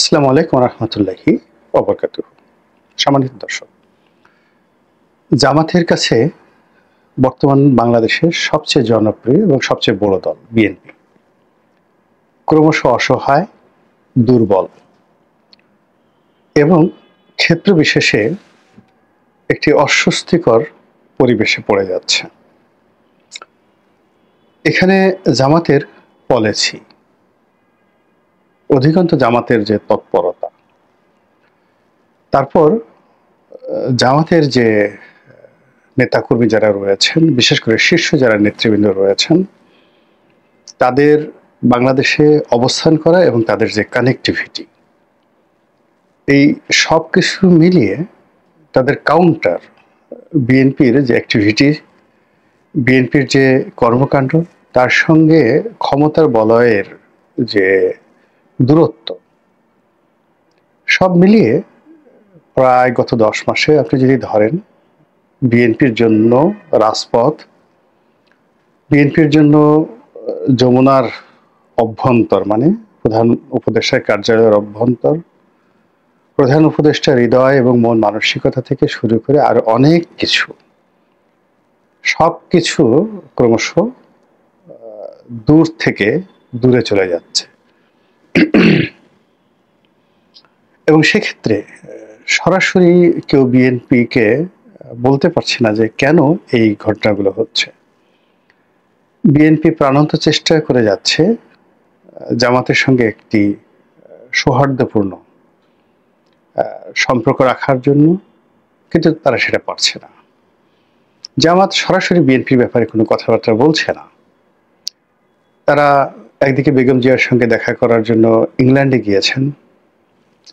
আসসালামু আলাইকুম রহমতুল্লাহি ওবরকাতুহ। সম্মানিত দর্শক, জামাতের কাছে বর্তমান বাংলাদেশের সবচেয়ে জনপ্রিয় এবং সবচেয়ে বড় দল বিএনপি ক্রমশ অসহায়, দুর্বল এবং ক্ষেত্র বিশেষে একটি অস্বস্তিকর পরিবেশে পড়ে যাচ্ছে। এখানে জামাতের পলিসি, অধিকাংশ জামাতের যে তৎপরতা, তারপর জামাতের যে নেতাকর্মী যারা রয়েছেন, বিশেষ করে শীর্ষ যারা নেতৃবৃন্দ রয়েছেন, তাদের বাংলাদেশে অবস্থান করা এবং তাদের যে কানেক্টিভিটি, এই সব কিছু মিলিয়ে তাদের কাউন্টার বিএনপির যে অ্যাক্টিভিটি, বিএনপির যে কর্মকাণ্ড, তার সঙ্গে ক্ষমতার বলয়ের যে দূরত্ব, সব মিলিয়ে প্রায় গত 10 মাসে আপনি যদি ধরেন, বিএনপির জন্য রাজপথ, বিএনপির জন্য যমুনার অভ্যন্তর, মানে প্রধান উপদেষ্টার কার্যালয়ের অভ্যন্তর, প্রধান উপদেষ্টার হৃদয় এবং মন মানসিকতা থেকে শুরু করে আর অনেক কিছু, সব কিছু ক্রমশ দূর থেকে দূরে চলে যাচ্ছে। এবং সেক্ষেত্রে সরাসরি কেউ বিএনপিকে বলতে পারছে না যে কেন এই ঘটনাগুলো হচ্ছে। বিএনপি প্রাণান্ত চেষ্টা করে যাচ্ছে জামাতের সঙ্গে একটি সৌহার্দ্যপূর্ণ সম্পর্ক রাখার জন্য, কিন্তু তারা সেটা পারছে না। জামাত সরাসরি বিএনপির ব্যাপারে কোনো কথাবার্তা বলছে না। তারা একদিকে বেগম জিয়ার সঙ্গে দেখা করার জন্য ইংল্যান্ডে গিয়েছেন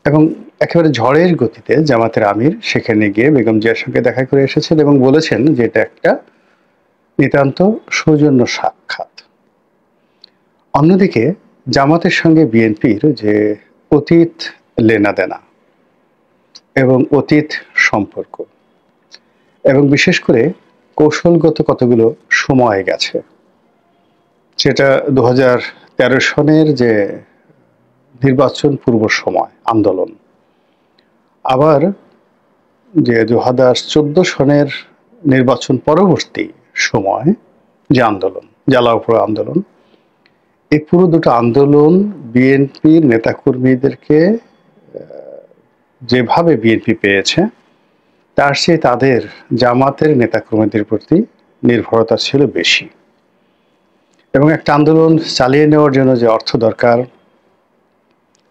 এবং একেবারে ঝড়ের গতিতে জামাতের আমির সেখানে গিয়ে বেগম জিয়ার সঙ্গে দেখা করে এসেছেন এবং বলেছেন যে এটা একটা নিতান্ত সৌজন্য সাক্ষাৎ। অন্যদিকে জামাতের সঙ্গে বিএনপির যে অতীত লেনাদেনা এবং অতীত সম্পর্ক, এবং বিশেষ করে কৌশলগত কতগুলো সময় গেছে, সেটা 2013 সনের যে নির্বাচন পূর্ব সময় আন্দোলন, আবার যে 2014 সনের নির্বাচন পরবর্তী সময় যে আন্দোলন, জ্বালাও আন্দোলন, এই পুরো দুটো আন্দোলন বিএনপির নেতাকর্মীদেরকে যেভাবে বিএনপি পেয়েছে, তার চেয়ে তাদের জামাতের নেতাকর্মীদের প্রতি নির্ভরতা ছিল বেশি। এবং একটা আন্দোলন চালিয়ে নেওয়ার জন্য যে অর্থ দরকার,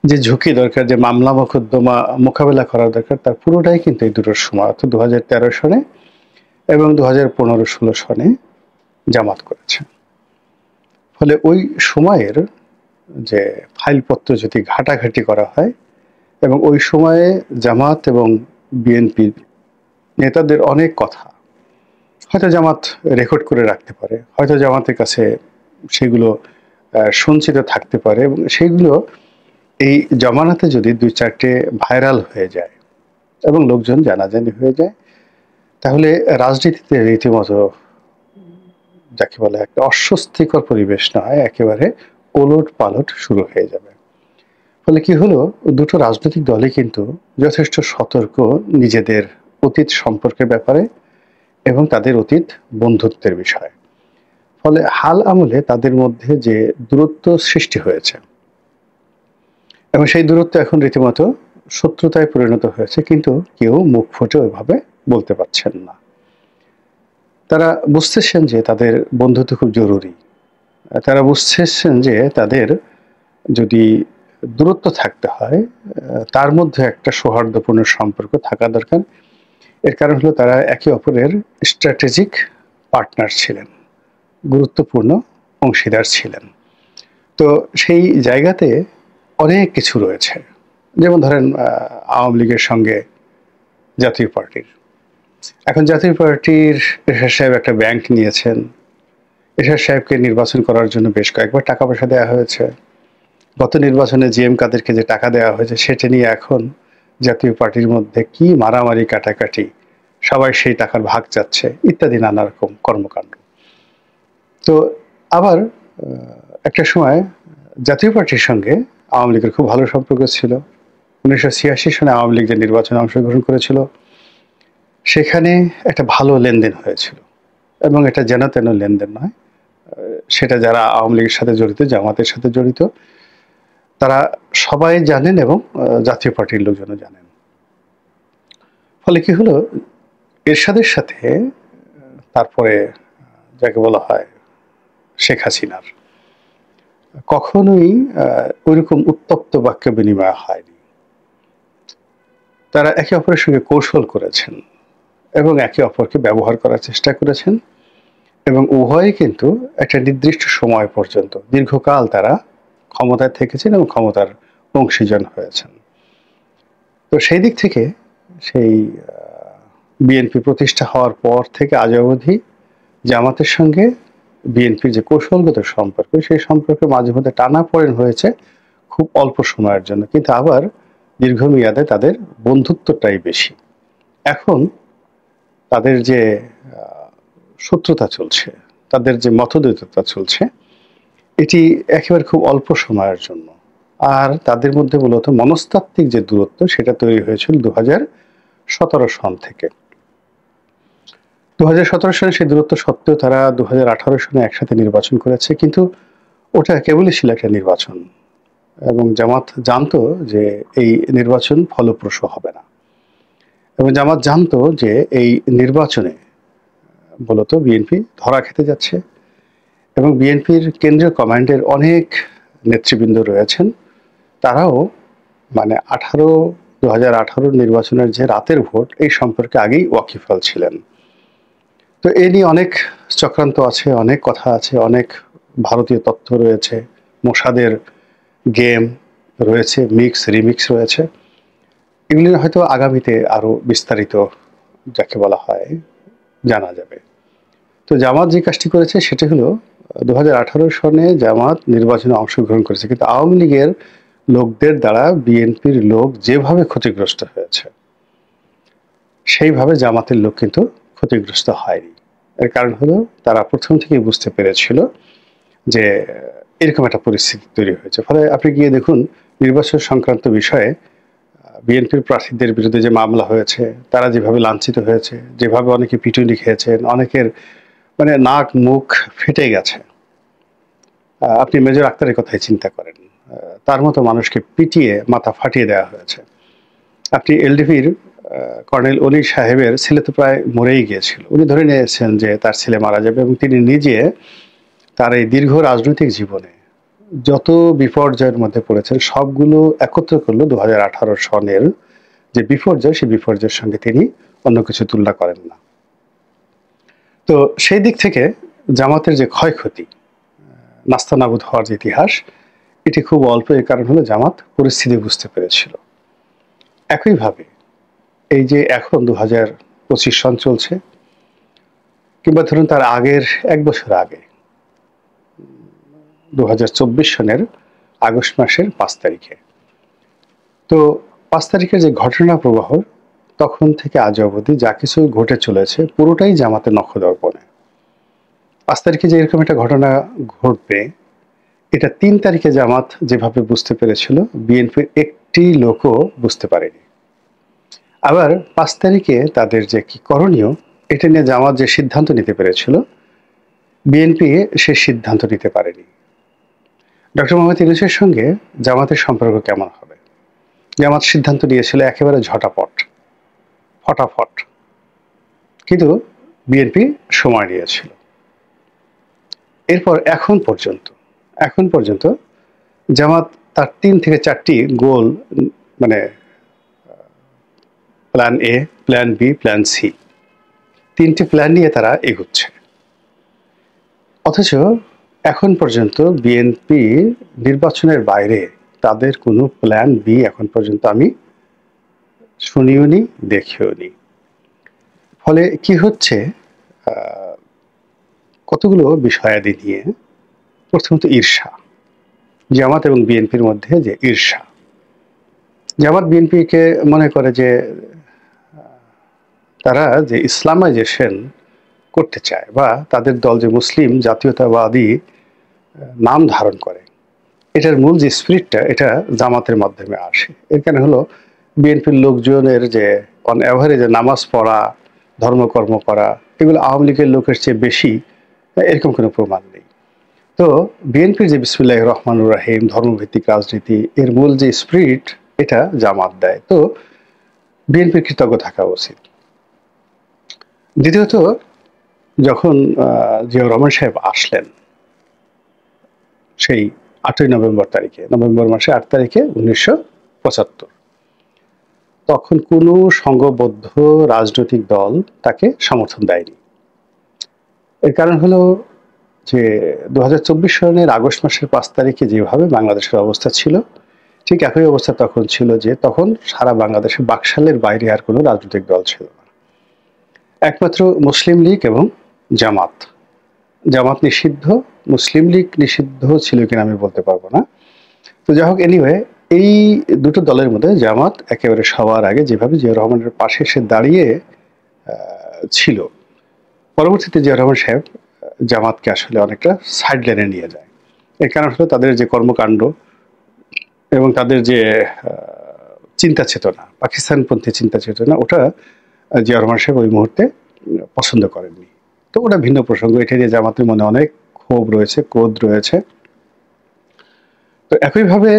যে ঝুঁকি দরকার, যে মামলা মোকদ্দমা মোকাবেলা করা দরকার, তার পুরোটাই কিন্তু এই দুটোর সময়, অর্থাৎ 2013 সনে এবং 2015-16 সনে জামাত করেছে। ফলে ওই সময়ের যে ফাইলপত্র যদি ঘাটাঘাটি করা হয়, এবং ওই সময়ে জামাত এবং বিএনপির নেতাদের অনেক কথা হয়তো জামাত রেকর্ড করে রাখতে পারে, হয়তো জামাতের কাছে সেগুলো সঞ্চিত থাকতে পারে, এবং সেইগুলো এই জমানাতে যদি 2-4টে ভাইরাল হয়ে যায় এবং লোকজন জানাজানি হয়ে যায়, তাহলে রাজনীতিতে রীতিমতো যাকে বলে একটা অস্বস্তিকর পরিবেশ নয়, একেবারে ওলট পালট শুরু হয়ে যাবে। ফলে কি হলো, দুটো রাজনৈতিক দলই কিন্তু যথেষ্ট সতর্ক নিজেদের অতীত সম্পর্কের ব্যাপারে এবং তাদের অতীত বন্ধুত্বের বিষয়ে। ফলে হাল আমলে তাদের মধ্যে যে দূরত্ব সৃষ্টি হয়েছে, এবং সেই দূরত্ব এখন রীতিমতো শত্রুতায় পরিণত হয়েছে, কিন্তু কেউ মুখ ফুটে ওইভাবে বলতে পারছেন না। তারা বুঝতেছেন যে তাদের বন্ধুত্ব খুব জরুরি, তারা বুঝতেছেন যে তাদের যদি দূরত্ব থাকতে হয়, তার মধ্যে একটা সৌহার্দ্যপূর্ণ সম্পর্ক থাকা দরকার। এর কারণ হলো তারা একে অপরের স্ট্র্যাটেজিক পার্টনার ছিলেন, গুরুত্বপূর্ণ অংশীদার ছিলেন। তো সেই জায়গাতে অনেক কিছু রয়েছে, যেমন ধরেন আওয়ামী লীগের সঙ্গে জাতীয় পার্টির, এখন জাতীয় পার্টির এরশাদ সাহেব একটা ব্যাংক নিয়েছেন, এরশাদ সাহেবকে নির্বাচন করার জন্য বেশ কয়েকবার টাকা পয়সা দেওয়া হয়েছে। গত নির্বাচনে জিএম কাদেরকে যে টাকা দেওয়া হয়েছে, সেটা নিয়ে এখন জাতীয় পার্টির মধ্যে কি মারামারি কাটাকাটি, সবাই সেই টাকার ভাগ চাচ্ছে, ইত্যাদি নানা রকম কর্মকাণ্ড। তো আবার একটা সময় জাতীয় পার্টির সঙ্গে আওয়ামী লীগের খুব ভালো সম্পর্ক ছিল, 1986 সনে আওয়ামী লীগ যে নির্বাচনে অংশগ্রহণ করেছিল সেখানে একটা ভালো লেনদেন হয়েছিল, এবং এটা যেন তেন লেনদেন নয়। সেটা যারা আওয়ামী লীগের সাথে জড়িত, জামাতের সাথে জড়িত, তারা সবাই জানেন এবং জাতীয় পার্টির লোকজনও জানেন। ফলে কি হলো, এরশাদের সাথে তারপরে যাকে বলা হয় শেখ হাসিনার কখনোই ওইরকম উত্তপ্ত বাক্য বিনিময় হয়নি। তারা একে অপরের সঙ্গে কৌশল করেছেন এবং একে অপরকে ব্যবহার করার চেষ্টা করেছেন, এবং উভয়ই কিন্তু একটা নির্দিষ্ট সময় পর্যন্ত দীর্ঘকাল তারা ক্ষমতায় থেকেছেন এবং ক্ষমতার অংশীজন হয়েছেন। তো সেই দিক থেকে সেই বিএনপি প্রতিষ্ঠা হওয়ার পর থেকে আজ অবধি জামাতের সঙ্গে বিএনপির যে কৌশলগত সম্পর্ক, সেই সম্পর্কে মাঝে মধ্যে টানাপোড়েন হয়েছে খুব অল্প সময়ের জন্য, কিন্তু আবার দীর্ঘমেয়াদে তাদের বন্ধুত্বটাই বেশি। এখন তাদের যে শত্রুতা চলছে, তাদের যে মতদ্বৈততা চলছে, এটি একেবারে খুব অল্প সময়ের জন্য। আর তাদের মধ্যে মূলত মনস্তাত্ত্বিক যে দূরত্ব, সেটা তৈরি হয়েছিল 2017 সন থেকে। 2017 সনে সেই দূরত্ব সত্ত্বেও তারা 2018 সনে একসাথে নির্বাচন করেছে, কিন্তু ওটা কেবলই ছিল একটা নির্বাচন, এবং জামাত জানতো যে এই নির্বাচন ফলপ্রসূ হবে না, এবং জামাত জানতো যে এই নির্বাচনে মূলত বিএনপি ধরা খেতে যাচ্ছে, এবং বিএনপির কেন্দ্রীয় কমান্ডের অনেক নেতৃবৃন্দ রয়েছেন, তারাও মানে 2018 নির্বাচনের যে রাতের ভোট, এই সম্পর্কে আগেই ওয়াকিফাল ছিলেন। তো এ নিয়ে অনেক চক্রান্ত আছে, অনেক কথা আছে, অনেক ভারতীয় তথ্য রয়েছে, মোসাদের গেম রয়েছে, মিক্স রিমিক্স রয়েছে। এগুলি হয়তো আগামীতে আরো বিস্তারিত যাকে বলা হয় জানা যাবে। তো জামাত যে কাজটি করেছে সেটা হলো 2018 সনে জামাত নির্বাচনে অংশগ্রহণ করেছে, কিন্তু আওয়ামী লীগের লোকদের দ্বারা বিএনপির লোক যেভাবে ক্ষতিগ্রস্ত হয়েছে, সেইভাবে জামাতের লোক কিন্তু ক্ষতিগ্রস্ত হয়নি। এর কারণ হলো তারা প্রথম থেকেই বুঝতে পেরেছিল যে এরকম একটা পরিস্থিতি তৈরি হয়েছে। ফলে আপনি গিয়ে দেখুন, নির্বাচন সংক্রান্ত বিষয়ে বিএনপির প্রার্থীদের বিরুদ্ধে যে মামলা হয়েছে, তারা যেভাবে লাঞ্ছিত হয়েছে, যেভাবে অনেকে পিটুনি খেয়েছেন, অনেকের মানে নাক মুখ ফেটে গেছে। আপনি মেজর আক্তারের কথাই চিন্তা করেন, তার মতো মানুষকে পিটিয়ে মাথা ফাটিয়ে দেওয়া হয়েছে। আপনি এলডিপির কর্নেল অলি সাহেবের ছেলে তো প্রায় মরেই গিয়েছিল, উনি ধরে নিয়েছেন যে তার ছেলে মারা যাবে, এবং তিনি নিজে তার এই দীর্ঘ রাজনৈতিক জীবনে যত বিপর্যয়ের মধ্যে পড়েছেন সবগুলো একত্র করলো 2018 সনের যে বিপর্যয়, সেই বিপর্যয়ের সঙ্গে তিনি অন্য কিছু তুলনা করেন না। তো সেই দিক থেকে জামাতের যে ক্ষয়ক্ষতি, নাস্তানাবুদ হওয়ার যে ইতিহাস, এটি খুব অল্প। এর কারণ হলো জামাত পরিস্থিতি বুঝতে পেরেছিল। একইভাবে এই যে এখন 2025 সন চলছে, কিংবা ধরুন তার আগের এক বছর আগে 2024 সনের আগস্ট মাসের 5 তারিখে, তো 5 তারিখের যে ঘটনা প্রবাহ, তখন থেকে আজ অবধি যা কিছু ঘটে চলেছে পুরোটাই জামাতের নখদর্পণে। 5 তারিখে যে এরকম একটা ঘটনা ঘটবে, এটা 3 তারিখে জামাত যেভাবে বুঝতে পেরেছিল, বিএনপির একটি লোকও বুঝতে পারেনি। আবার 5 তারিখে তাদের যে কি করণীয়, এটা নিয়ে জামাত যে সিদ্ধান্ত নিতে পেরেছিল, বিএনপি সে সিদ্ধান্ত নিতে পারেনি। ডক্টর মোহাম্মদ ইউনূসের সঙ্গে জামাতের সম্পর্ক কেমন হবে, জামাত সিদ্ধান্ত নিয়েছিল একেবারে ঝটাপট, ফটাফট, কিন্তু বিএনপি সময় নিয়েছিল। এরপর এখন পর্যন্ত জামাত তার 3 থেকে 4টি গোল, মানে plan A, plan B, plan C, 3টি প্ল্যান নিয়ে তারা এগোচ্ছে। অথচ এখন পর্যন্ত বিএনপি নির্বাচনের বাইরে তাদের কোনো প্ল্যান বি এখন পর্যন্ত আমি শুনিও নি, দেখিও নি। ফলে কি হচ্ছে, কতগুলো বিষয়াদি নিয়ে, প্রথমত ঈর্ষা, জামাত এবং বিএনপির মধ্যে যে ঈর্ষা। জামাত বিএনপিকে মনে করে যে তারা যে ইসলামাইজেশন করতে চায়, বা তাদের দল যে মুসলিম জাতীয়তাবাদী নাম ধারণ করে, এটার মূল যে স্পিরিটটা এটা জামাতের মাধ্যমে আসে। এর কারণ হলো বিএনপির লোকজনের যে অন অ্যাভারেজে নামাজ পড়া, ধর্মকর্ম করা এগুলো আওয়ামী লীগের লোকের চেয়ে বেশি, এরকম কোনো প্রমাণ নেই। তো বিএনপির যে বিসমিল্লাহির রহমানুর রাহিম ধর্মভিত্তিক রাজনীতি এর মূল যে স্পিরিট এটা জামাত দেয়। তো বিএনপির কৃতজ্ঞ থাকা উচিত। দ্বিতীয়ত যখন জিয়াউর রহমান সাহেব আসলেন সেই ৮ই নভেম্বর তারিখে, নভেম্বর মাসে ৮ তারিখে ১৯৭৫, তখন কোনো সংঘবদ্ধ রাজনৈতিক দল তাকে সমর্থন দেয়নি। এর কারণ হলো যে ২০২৪ সালের আগস্ট মাসের ৫ তারিখে যেভাবে বাংলাদেশের অবস্থা ছিল, ঠিক একই অবস্থা তখন ছিল যে তখন সারা বাংলাদেশে বাকশালের বাইরে আর কোনো রাজনৈতিক দল ছিল না। একমাত্র মুসলিম লীগ এবং জামাত। জামাত নিষিদ্ধ, মুসলিম লীগ নিষিদ্ধ ছিল কিনা আমি বলতে পারবো না। তো যাই হোক, এনিওয়ে এই দুটো দলের মধ্যে জামাত একেবারে সবার আগে যেভাবে জিয়াউর রহমানের পাশে সে দাঁড়িয়ে ছিল, পরবর্তীতে জিয়াউর রহমান সাহেব জামাতকে আসলে অনেকটা সাইড লাইনে নিয়ে যায়। এর কারণ হলো তাদের যে কর্মকাণ্ড এবং তাদের যে চিন্তা চেতনা, পাকিস্তানপন্থী চিন্তা চেতনা, ওটা জিয়াউর রহমান সাহেব ওই মুহূর্তে পছন্দ করেননি। তো ওটা ভিন্ন প্রসঙ্গ। এটা নিয়ে জামাতের মনে অনেক ক্ষোভ রয়েছে, ক্রোধ রয়েছে। তো একইভাবে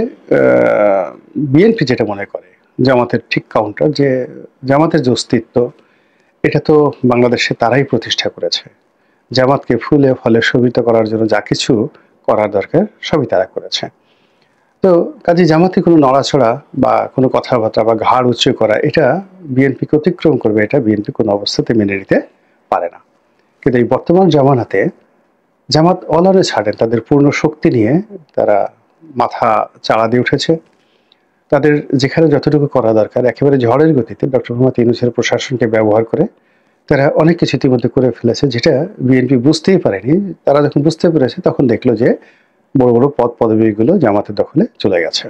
বিএনপি যেটা মনে করে জামাতের ঠিক কাউন্টার, যে জামাতের যে অস্তিত্ব এটা তো বাংলাদেশে তারাই প্রতিষ্ঠা করেছে। জামাতকে ফুলে ফলে শোভিত করার জন্য যা কিছু করার দরকার সবই তারা করেছে। তো কাজে জামাতে কোনো নড়াচড়া বা কোনো কথাবার্তা বা ঘাড় উঁচু করা এটা বিএনপিকে অতিক্রম করবে, এটা বিএনপি কোনো অবস্থাতে মেনে নিতে পারে না। কিন্তু এই বর্তমান জামানাতে জামাত অলারে ছাড়েন, তাদের পূর্ণ শক্তি নিয়ে তারা মাথা চাড়া দিয়ে উঠেছে। তাদের যেখানে যতটুকু করা দরকার একেবারে ঝড়ের গতিতে ডক্টর মোহাম্মদ ইউনূসের প্রশাসনকে ব্যবহার করে তারা অনেক কিছু ইতিমধ্যে করে ফেলেছে, যেটা বিএনপি বুঝতেই পারেনি। তারা যখন বুঝতে পেরেছে তখন দেখলো যে বড় বড় পদ পদবীগুলো জামাতের দখলে চলে গেছে।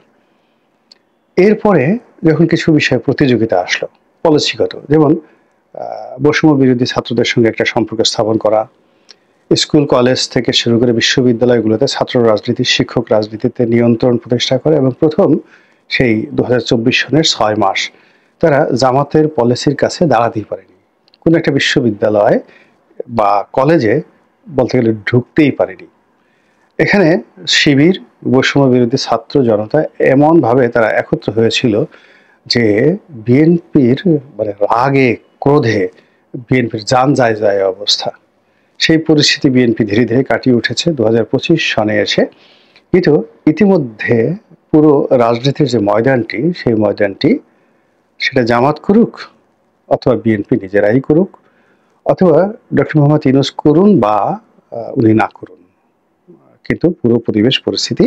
এরপরে যখন কিছু বিষয়ে প্রতিযোগিতা আসলো পলিসিগত, যেমন বৈষম্য বিরোধী ছাত্রদের সঙ্গে একটা সম্পর্ক স্থাপন করা, স্কুল কলেজ থেকে শুরু করে বিশ্ববিদ্যালয়গুলোতে ছাত্র রাজনীতি, শিক্ষক রাজনীতিতে নিয়ন্ত্রণ প্রতিষ্ঠা করে এবং প্রথম সেই ২০২৪ সনের ৬ মাস তারা জামাতের পলিসির কাছে দাঁড়াতেই পারেনি। কোনো একটা বিশ্ববিদ্যালয় বা কলেজে বলতে গেলে ঢুকতেই পারেনি। এখানে শিবির, বৈষম্য বিরোধী ছাত্র জনতা এমনভাবে তারা একত্র হয়েছিল যে বিএনপির মানে রাগে ক্রোধে বিএনপির জান যায় যায় অবস্থা। সেই পরিস্থিতি বিএনপি ধীরে ধীরে কাটিয়ে উঠেছে ২০২৫ সনে এসে। কিন্তু ইতিমধ্যে পুরো রাজনীতির যে ময়দানটি, সেই ময়দানটি সেটা জামাত করুক অথবা বিএনপি নিজেরাই করুক অথবা ডক্টর মোহাম্মদ ইউনূস করুন বা উনি না করুন, কিন্তু পুরো পরিবেশ পরিস্থিতি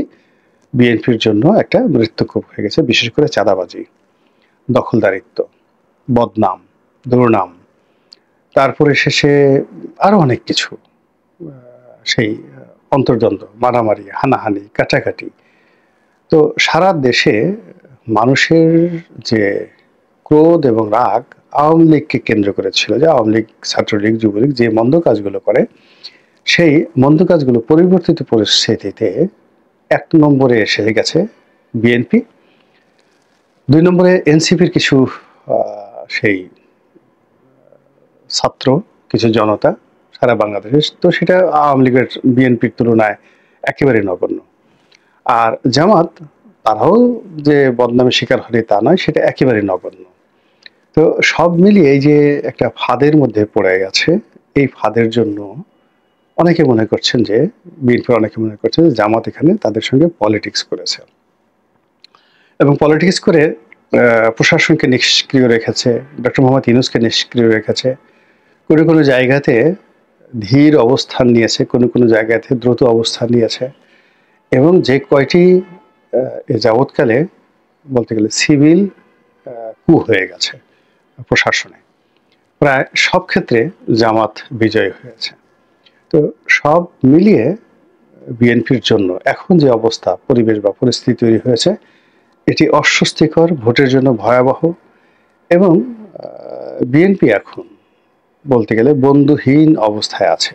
বিএনপির জন্য একটা মৃত্যুকূপ হয়ে গেছে। বিশেষ করে চাঁদাবাজি, দখলদারিত্ব, বদনাম, দুর্নাম, তারপরে শেষে আরো অনেক কিছু, সেই অন্তর্দ্বন্দ্ব, মারামারি, হানাহানি, কাটাকাটি। তো সারা দেশে মানুষের যে ক্রোধ এবং রাগ আওয়ামী লীগকে কেন্দ্র করে ছিল, যে আওয়ামী লীগ, ছাত্রলীগ, যুবলীগ যে মন্দ কাজগুলো করে, সেই মন্দ কাজগুলো পরিবর্তিত পরিস্থিতিতে ১ নম্বরে এসে গেছে বিএনপি, ২ নম্বরে এনসিপির কিছু সেই ছাত্র, কিছু জনতা সারা বাংলাদেশে। তো সেটা আওয়ামী লীগের বিএনপির তুলনায় একেবারে নগণ্য। আর জামাত তারাও যে বদনামের শিকার হয়নি তা নয়, সেটা একেবারে নগণ্য। তো সব মিলিয়ে এই যে একটা ফাঁদের মধ্যে পড়ে গেছে, এই ফাঁদের জন্য অনেকে মনে করছেন যে বিএনপির অনেকে মনে করছেন যে জামাত এখানে তাদের সঙ্গে পলিটিক্স করেছে এবং পলিটিক্স করে প্রশাসনকে নিষ্ক্রিয় রেখেছে, ডক্টর মোহাম্মদ ইউনূসকে নিষ্ক্রিয় রেখেছে, কোনো কোনো জায়গাতে ধীর অবস্থান নিয়েছে, কোনো কোনো জায়গাতে দ্রুত অবস্থান নিয়েছে এবং যে কয়টি যাবৎকালে বলতে গেলে সিভিল কু হয়ে গেছে প্রশাসনে, প্রায় সব ক্ষেত্রে জামাত বিজয়ী হয়েছে। তো সব মিলিয়ে বিএনপির জন্য এখন যে অবস্থা, পরিবেশ বা পরিস্থিতি তৈরি হয়েছে, এটি অস্বস্তিকর, ভোটের জন্য ভয়াবহ এবং বিএনপি এখন বলতে গেলে বন্ধুহীন অবস্থায় আছে।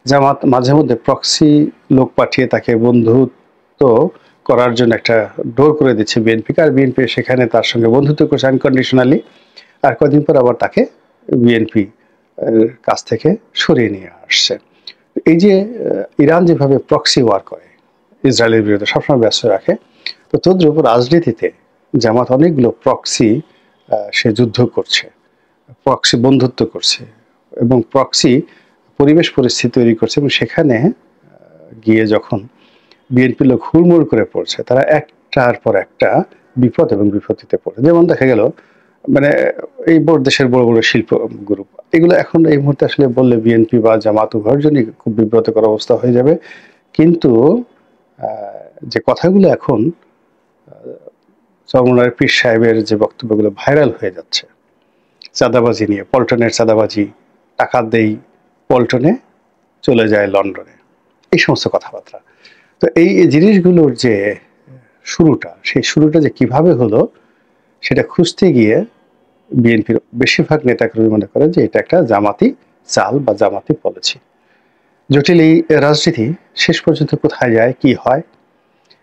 জামাত মাঝে মধ্যে প্রক্সি লোক পাঠিয়ে তাকে বন্ধুত্ব করার জন্য একটা ডোর করে দিচ্ছে বিএনপিকে, আর বিএনপি সেখানে তার সঙ্গে বন্ধুত্ব করছে আনকন্ডিশনালি। আর কদিন পর আবার তাকে বিএনপি কাছ থেকে সরিয়ে নিয়ে আসছে। এই যে ইরান যেভাবে প্রক্সি ওয়ার করে, ইসরায়েলের বিরুদ্ধে সবসময় ব্যস্ত রাখে, তো তদ্রুপ রাজনীতিতে জামাত অনেকগুলো প্রক্সি সে যুদ্ধ করছে, প্রক্সি বন্ধুত্ব করছে এবং প্রক্সি পরিবেশ পরিস্থিতি তৈরি করছে, এবং সেখানে গিয়ে যখন বিএনপি লোক হুড়মুড় করে পড়ছে, তারা একটার পর একটা বিপদ এবং বিপত্তিতে পড়ে। যেমন দেখা গেল মানে এই দেশের বড় বড় শিল্প গ্রুপ, এগুলো এখন এই মুহূর্তে আসলে বললে বিএনপি বা জামাত উভয়ের জন্যই খুব বিব্রতকর অবস্থা হয়ে যাবে। কিন্তু যে কথাগুলো এখন চরমনার পীর সাহেবের যে বক্তব্যগুলো ভাইরাল হয়ে যাচ্ছে চাঁদাবাজি নিয়ে, পল্টনের চাঁদাবাজি, টাকা দেই পল্টনে, চলে যায় লন্ডনে, এই সমস্ত কথাবার্তা। তো এই জিনিসগুলোর যে শুরুটা, সেই শুরুটা যে কিভাবে হলো সেটা খুঁজতে গিয়ে বিএনপির বেশিরভাগ নেতাকর্মী মনে করে যে এটা একটা জামাতি চাল বা জামাতি পলিসি। জটিল এই রাজনীতি শেষ পর্যন্ত কোথায় যায়, কি হয়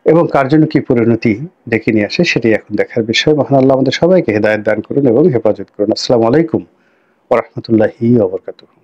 এবং কার জন্য কি পরিণতি ডেকে নিয়ে আসে, সেটাই এখন দেখার বিষয়। মহান আল্লাহ আমাদের সবাইকে হেদায়েত দান করুন এবং হেফাজত করুন। আসসালামু আলাইকুম ওয়া রাহমাতুল্লাহি ওয়া বারাকাতুহু।